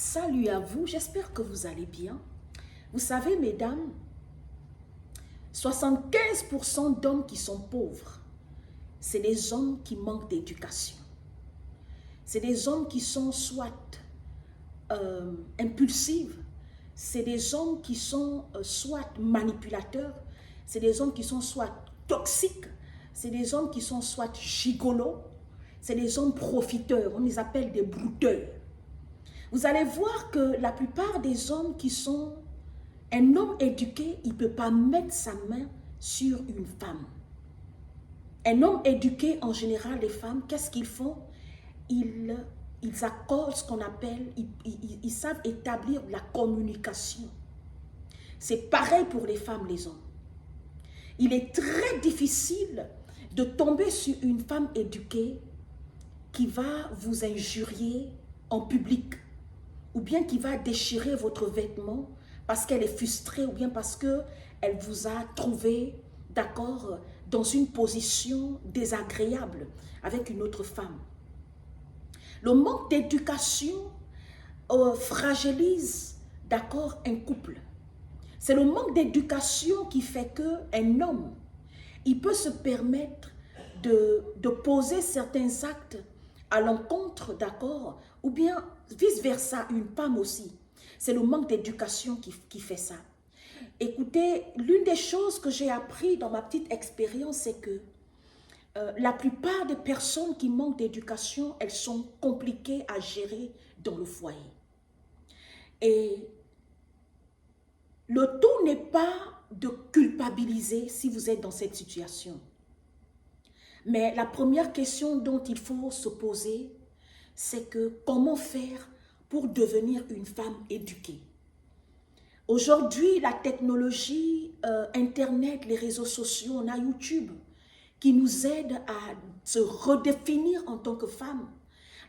Salut à vous, j'espère que vous allez bien. Vous savez, mesdames, 75% d'hommes qui sont pauvres, c'est des hommes qui manquent d'éducation. C'est des hommes qui sont soit impulsifs, c'est des hommes qui sont soit manipulateurs, c'est des hommes qui sont soit toxiques, c'est des hommes qui sont soit gigolos, c'est des hommes profiteurs, on les appelle des brouteurs. Vous allez voir que la plupart des hommes qui sont... Un homme éduqué, il ne peut pas mettre sa main sur une femme. Un homme éduqué, en général, les femmes, qu'est-ce qu'ils font? Ils accordent ce qu'on appelle, ils savent établir la communication. C'est pareil pour les femmes, les hommes. Il est très difficile de tomber sur une femme éduquée qui va vous injurier en public ou bien qui va déchirer votre vêtement parce qu'elle est frustrée ou bien parce qu'elle vous a trouvé, d'accord, dans une position désagréable avec une autre femme. Le manque d'éducation fragilise, d'accord, un couple. C'est le manque d'éducation qui fait qu'un homme, il peut se permettre de poser certains actes à l'encontre, d'accord, ou bien vice-versa, une femme aussi. C'est le manque d'éducation qui fait ça. Écoutez, l'une des choses que j'ai appris dans ma petite expérience, c'est que la plupart des personnes qui manquent d'éducation, elles sont compliquées à gérer dans le foyer. Et le tout n'est pas de culpabiliser si vous êtes dans cette situation. Mais la première question dont il faut se poser, c'est que comment faire pour devenir une femme éduquée? Aujourd'hui, la technologie, Internet, les réseaux sociaux, on a YouTube qui nous aide à se redéfinir en tant que femme.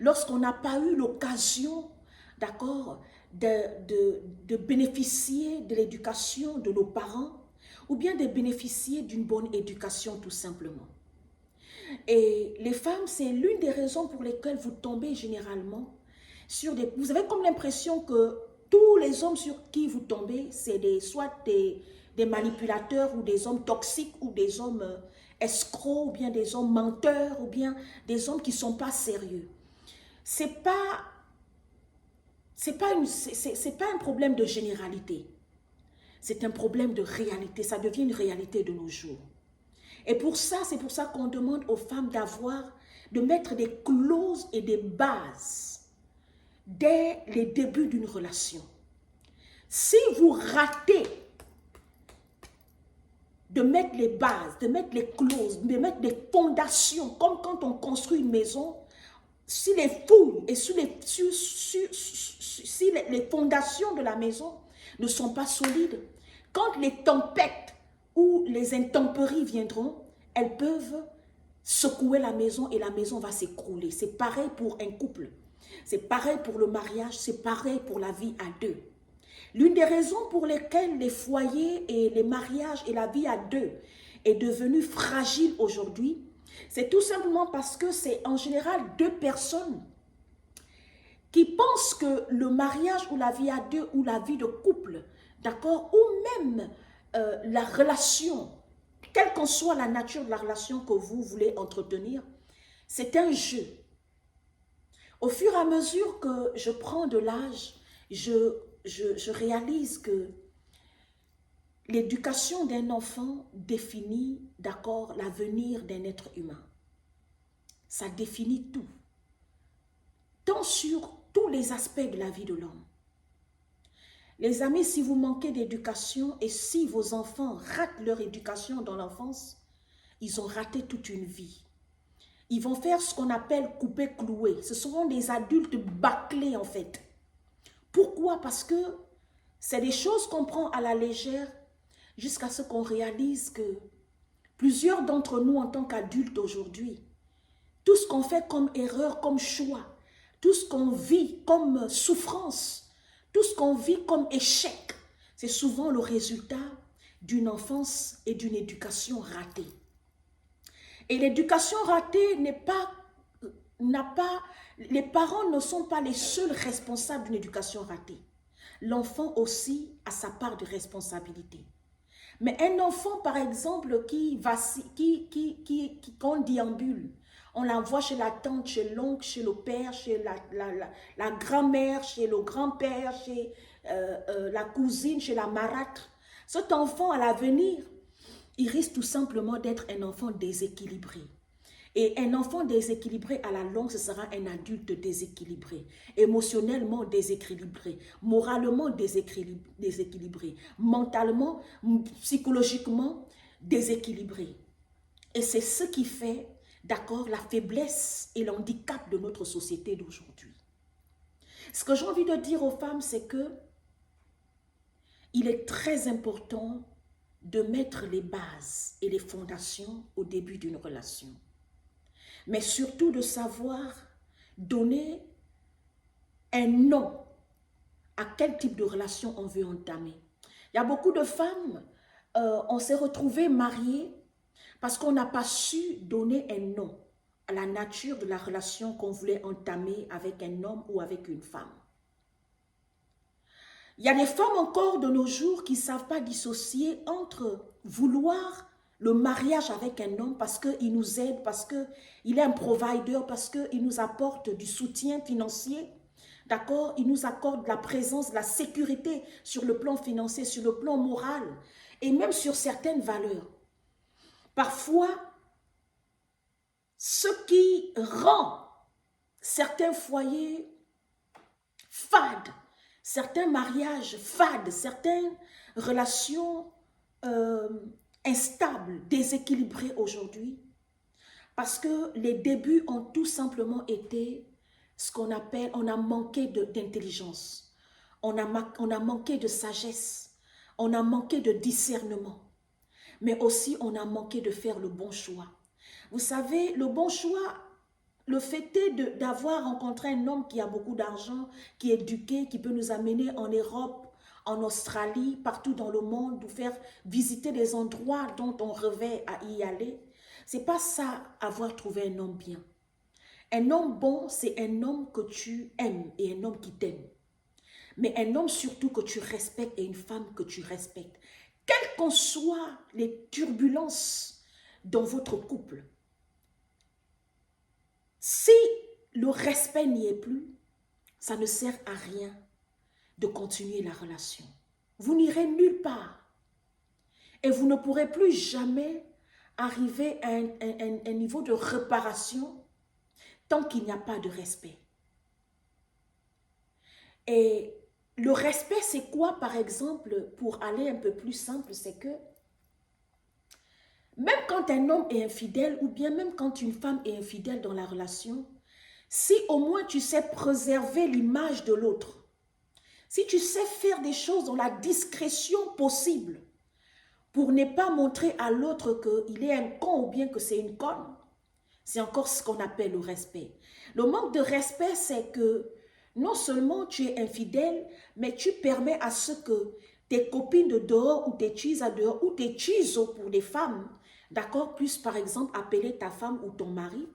Lorsqu'on n'a pas eu l'occasion, d'accord, de bénéficier de l'éducation de nos parents ou bien de bénéficier d'une bonne éducation tout simplement. Et les femmes, c'est l'une des raisons pour lesquelles vous tombez généralement sur des... Vous avez comme l'impression que tous les hommes sur qui vous tombez, c'est soit des manipulateurs ou des hommes toxiques ou des hommes escrocs ou bien des hommes menteurs ou bien des hommes qui ne sont pas sérieux. C'est pas un problème de généralité. C'est un problème de réalité. Ça devient une réalité de nos jours. Et c'est pour ça qu'on demande aux femmes de mettre des clauses et des bases dès les débuts d'une relation. Si vous ratez de mettre les bases, de mettre les clauses, de mettre des fondations, comme quand on construit une maison, si les fouilles et si les fondations de la maison ne sont pas solides, quand les tempêtes ou les intempéries viendront, elles peuvent secouer la maison et la maison va s'écrouler. C'est pareil pour un couple. C'est pareil pour le mariage, c'est pareil pour la vie à deux. L'une des raisons pour lesquelles les foyers et les mariages et la vie à deux est devenue fragile aujourd'hui, c'est tout simplement parce que c'est en général deux personnes qui pensent que le mariage ou la vie à deux ou la vie de couple, d'accord, ou même la relation, quelle qu'en soit la nature de la relation que vous voulez entretenir, c'est un jeu. Au fur et à mesure que je prends de l'âge, je réalise que l'éducation d'un enfant définit, d'accord, l'avenir d'un être humain. Ça définit tout. Tant sur tous les aspects de la vie de l'homme. Les amis, si vous manquez d'éducation et si vos enfants ratent leur éducation dans l'enfance, ils ont raté toute une vie. Ils vont faire ce qu'on appelle couper-clouer. Ce seront des adultes bâclés en fait. Pourquoi? Parce que c'est des choses qu'on prend à la légère jusqu'à ce qu'on réalise que plusieurs d'entre nous en tant qu'adultes aujourd'hui, tout ce qu'on fait comme erreur, comme choix, tout ce qu'on vit comme souffrance, tout ce qu'on vit comme échec, c'est souvent le résultat d'une enfance et d'une éducation ratée. Et l'éducation ratée n'a pas Les parents ne sont pas les seuls responsables d'une éducation ratée. L'enfant aussi a sa part de responsabilité. Mais un enfant, par exemple, quand on déambule, on l'envoie chez la tante, chez l'oncle, chez le père, chez la grand-mère, chez le grand-père, chez la cousine, chez la marâtre. Cet enfant, à l'avenir, il risque tout simplement d'être un enfant déséquilibré. Et un enfant déséquilibré, à la longue, ce sera un adulte déséquilibré, émotionnellement déséquilibré, moralement déséquilibré, mentalement, psychologiquement déséquilibré. Et c'est ce qui fait, d'accord, la faiblesse et l'handicap de notre société d'aujourd'hui. Ce que j'ai envie de dire aux femmes, c'est que il est très important de mettre les bases et les fondations au début d'une relation. Mais surtout de savoir donner un nom à quel type de relation on veut entamer. Il y a beaucoup de femmes, on s'est retrouvées mariées parce qu'on n'a pas su donner un nom à la nature de la relation qu'on voulait entamer avec un homme ou avec une femme. Il y a des femmes encore de nos jours qui ne savent pas dissocier entre vouloir le mariage avec un homme parce qu'il nous aide, parce qu'il est un provider, parce qu'il nous apporte du soutien financier. D'accord? Il nous accorde la présence, la sécurité sur le plan financier, sur le plan moral et même sur certaines valeurs. Parfois, ce qui rend certains foyers fades, certains mariages fades, certaines relations instables, déséquilibrées aujourd'hui, parce que les débuts ont tout simplement été ce qu'on appelle, on a manqué d'intelligence, on a manqué de sagesse, on a manqué de discernement, mais aussi on a manqué de faire le bon choix. Vous savez, le bon choix, le fait est d'avoir rencontré un homme qui a beaucoup d'argent, qui est éduqué, qui peut nous amener en Europe, en Australie, partout dans le monde, nous faire visiter des endroits dont on rêvait à y aller. C'est pas ça, avoir trouvé un homme bien. Un homme bon, c'est un homme que tu aimes et un homme qui t'aime. Mais un homme surtout que tu respectes et une femme que tu respectes. Quelles qu'en soient les turbulences dans votre couple, si le respect n'y est plus, ça ne sert à rien de continuer la relation. Vous n'irez nulle part. Et vous ne pourrez plus jamais arriver à un niveau de réparation tant qu'il n'y a pas de respect. Et le respect, c'est quoi, par exemple, pour aller un peu plus simple, c'est que même quand un homme est infidèle ou bien même quand une femme est infidèle dans la relation, si au moins tu sais préserver l'image de l'autre, si tu sais faire des choses dans la discrétion possible pour ne pas montrer à l'autre qu'il est un con ou bien que c'est une conne, c'est encore ce qu'on appelle le respect. Le manque de respect, c'est que non seulement tu es infidèle, mais tu permets à ce que tes copines de dehors ou tes cheese à dehors ou tes chisos pour les femmes, d'accord, puissent par exemple appeler ta femme ou ton mari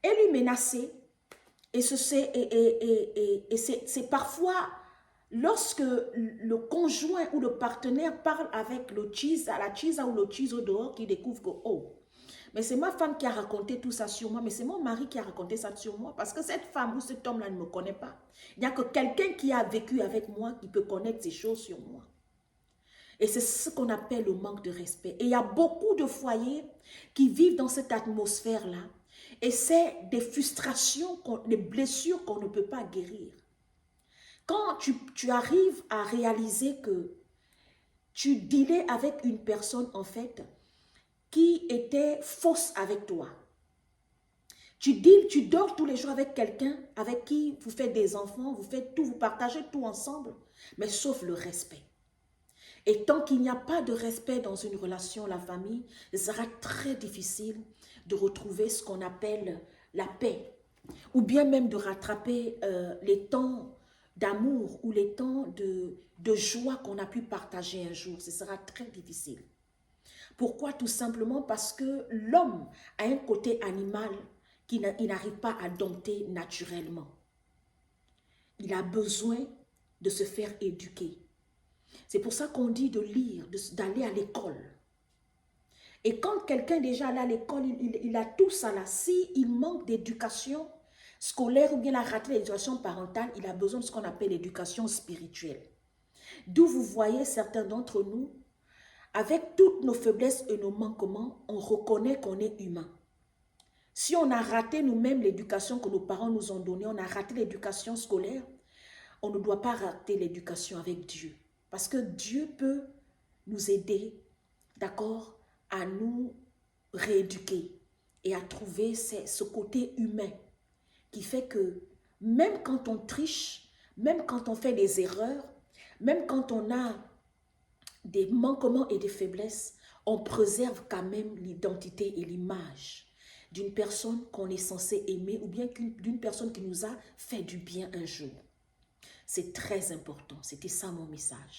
et lui menacer. Et c'est parfois lorsque le conjoint ou le partenaire parle avec le cheese, à la cheese ou le cheese au dehors, qu'il découvre que, oh, mais c'est ma femme qui a raconté tout ça sur moi, mais c'est mon mari qui a raconté ça sur moi, parce que cette femme ou cet homme-là ne me connaît pas. Il n'y a que quelqu'un qui a vécu avec moi qui peut connaître ces choses sur moi. Et c'est ce qu'on appelle le manque de respect. Et il y a beaucoup de foyers qui vivent dans cette atmosphère-là. Et c'est des frustrations, des blessures qu'on ne peut pas guérir. Quand tu arrives à réaliser que tu dealais avec une personne, en fait, qui était fausse avec toi. Tu deals, tu dors tous les jours avec quelqu'un avec qui vous faites des enfants, vous faites tout, vous partagez tout ensemble, mais sauf le respect. Et tant qu'il n'y a pas de respect dans une relation, la famille, il sera très difficile de retrouver ce qu'on appelle la paix. Ou bien même de rattraper les temps d'amour ou les temps de joie qu'on a pu partager un jour. Ce sera très difficile. Pourquoi? Tout simplement parce que l'homme a un côté animal qu'il n'arrive pas à dompter naturellement. Il a besoin de se faire éduquer. C'est pour ça qu'on dit de lire, d'aller à l'école. Et quand quelqu'un déjà allé à l'école, il a tout ça là. S'il manque d'éducation scolaire ou bien il a raté l'éducation parentale, il a besoin de ce qu'on appelle l'éducation spirituelle. D'où vous voyez certains d'entre nous, avec toutes nos faiblesses et nos manquements, on reconnaît qu'on est humain. Si on a raté nous-mêmes l'éducation que nos parents nous ont donnée, on a raté l'éducation scolaire, on ne doit pas rater l'éducation avec Dieu. Parce que Dieu peut nous aider, d'accord, à nous rééduquer et à trouver ce côté humain qui fait que même quand on triche, même quand on fait des erreurs, même quand on a des manquements et des faiblesses, on préserve quand même l'identité et l'image d'une personne qu'on est censé aimer ou bien d'une personne qui nous a fait du bien un jour. C'est très important. C'était ça mon message.